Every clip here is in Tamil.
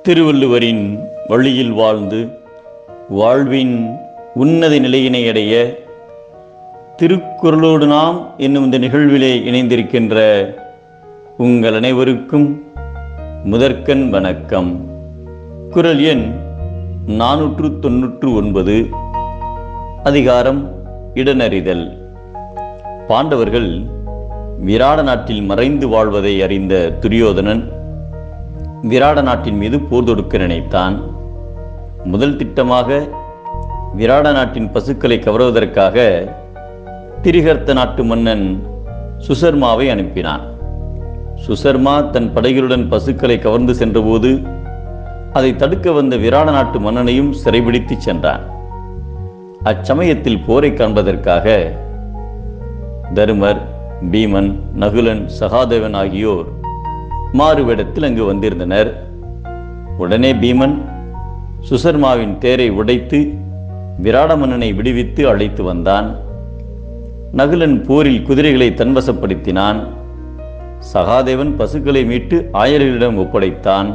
திருவள்ளுவரின் வழியில் வாழ்ந்து வாழ்வின் உன்னத நிலையினை அடைய திருக்குறளோடு நாம் என்னும் இந்த நிகழ்விலே இணைந்திருக்கின்ற உங்கள் அனைவருக்கும் முதற்கண் வணக்கம். குறள் எண் 499. அதிகாரம் இடனறிதல். பாண்டவர்கள் விராட நாட்டில் மறைந்து வாழ்வதை அறிந்த துரியோதனன் விராட நாட்டின் மீது போர் தொடுக்க நினைத்தான். முதல் திட்டமாக விராட நாட்டின் பசுக்களை கவர்வதற்காக திரிகர்த்த நாட்டு மன்னன் சுசர்மாவை அனுப்பினான். சுசர்மா தன் படைகளுடன் பசுக்களை கவர்ந்து சென்றபோது அதை தடுக்க வந்த விராட நாட்டு மன்னனையும் சிறைபிடித்து சென்றான். அச்சமயத்தில் போரை காண்பதற்காக தருமர், பீமன், நகுலன், சகாதேவன் ஆகியோர் மாறுவேடத்தில் அங்கு வந்திருந்தனர். உடனே பீமன் சுசர்மாவின் தேரை உடைத்து விராட மன்னனை விடுவித்து அழைத்து வந்தான். நகுலன் போரில் குதிரைகளை தன்வசப்படுத்தினான். சகாதேவன் பசுக்களை மீட்டு ஆயர்களிடம் ஒப்படைத்தான்.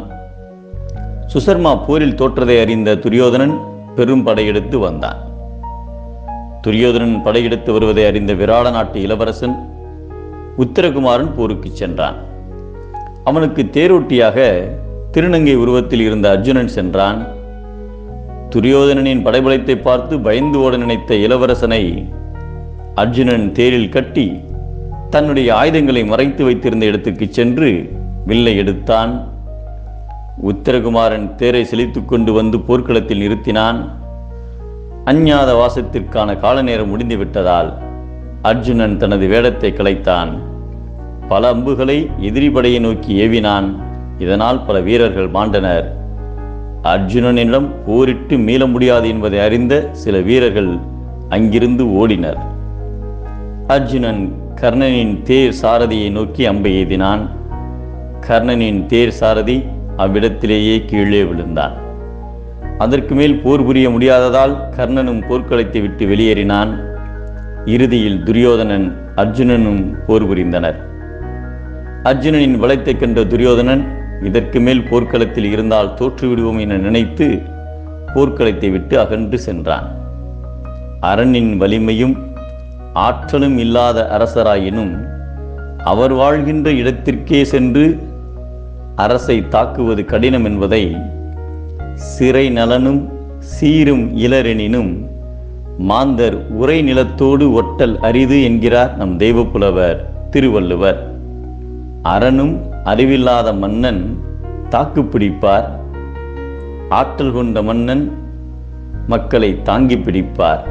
சுசர்மா போரில் தோற்றதை அறிந்த துரியோதனன் பெரும் படையெடுத்து வந்தான். துரியோதனன் படையெடுத்து வருவதை அறிந்த விராட நாட்டு இளவரசன் உத்தரகுமாரன் போருக்கு சென்றான். அவனுக்கு தேரோட்டியாக திருநங்கை உருவத்தில் இருந்த அர்ஜுனன் சென்றான். துரியோதனனின் படைபலத்தை பார்த்து பயந்து ஓட நினைத்த இளவரசனை அர்ஜுனன் தேரில் கட்டி தன்னுடைய ஆயுதங்களை மறைத்து வைத்திருந்த இடத்துக்கு சென்று வில்லை எடுத்தான். உத்தரகுமாரன் தேரை செலுத்திக் கொண்டு வந்து போர்க்களத்தில் நிறுத்தினான். அஞ்ஞாத வாசத்திற்கான கால நேரம் முடிந்து விட்டதால் அர்ஜுனன் தனது வேடத்தை கலைத்தான். பல அம்புகளை எதிரி படையை நோக்கி ஏவினான். இதனால் பல வீரர்கள் மாண்டனர். அர்ஜுனனிடம் போரிட்டு மீள முடியாது என்பதை அறிந்த சில வீரர்கள் அங்கிருந்து ஓடினர். அர்ஜுனன் கர்ணனின் தேர் சாரதியை நோக்கி அம்பை எய்தினான். கர்ணனின் தேர் சாரதி அவ்விடத்திலேயே கீழே விழுந்தான். அதற்கு மேல் போர் புரிய முடியாததால் கர்ணனும் போர்க்களத்தை விட்டு வெளியேறினான். இறுதியில் துரியோதனன் அர்ஜுனனும் போர் புரிந்தனர். அர்ஜுனனின் பலத்தை கண்ட துரியோதனன் இதற்கு மேல் போர்க்களத்தில் இருந்தால் தோற்றுவிடுவோம் என நினைத்து போர்க்களத்தை விட்டு அகன்று சென்றான். அரணின் வலிமையும் ஆற்றலும் இல்லாத அரசராயினும் அவர் வாழ்கின்ற இடத்திற்கே சென்று அரசை தாக்குவது கடினம் என்பதை சிறை நலனும் சீரும் இளரெனினும் மாந்தர் உரை நிலத்தோடு ஒட்டல் அரிது என்கிறார் நம் தெய்வப்புலவர் திருவள்ளுவர். அரணும் அறிவில்லாத மன்னன் தாக்கு பிடிப்பார். ஆற்றல் கொண்ட மன்னன் மக்களை தாங்கி பிடிப்பார்.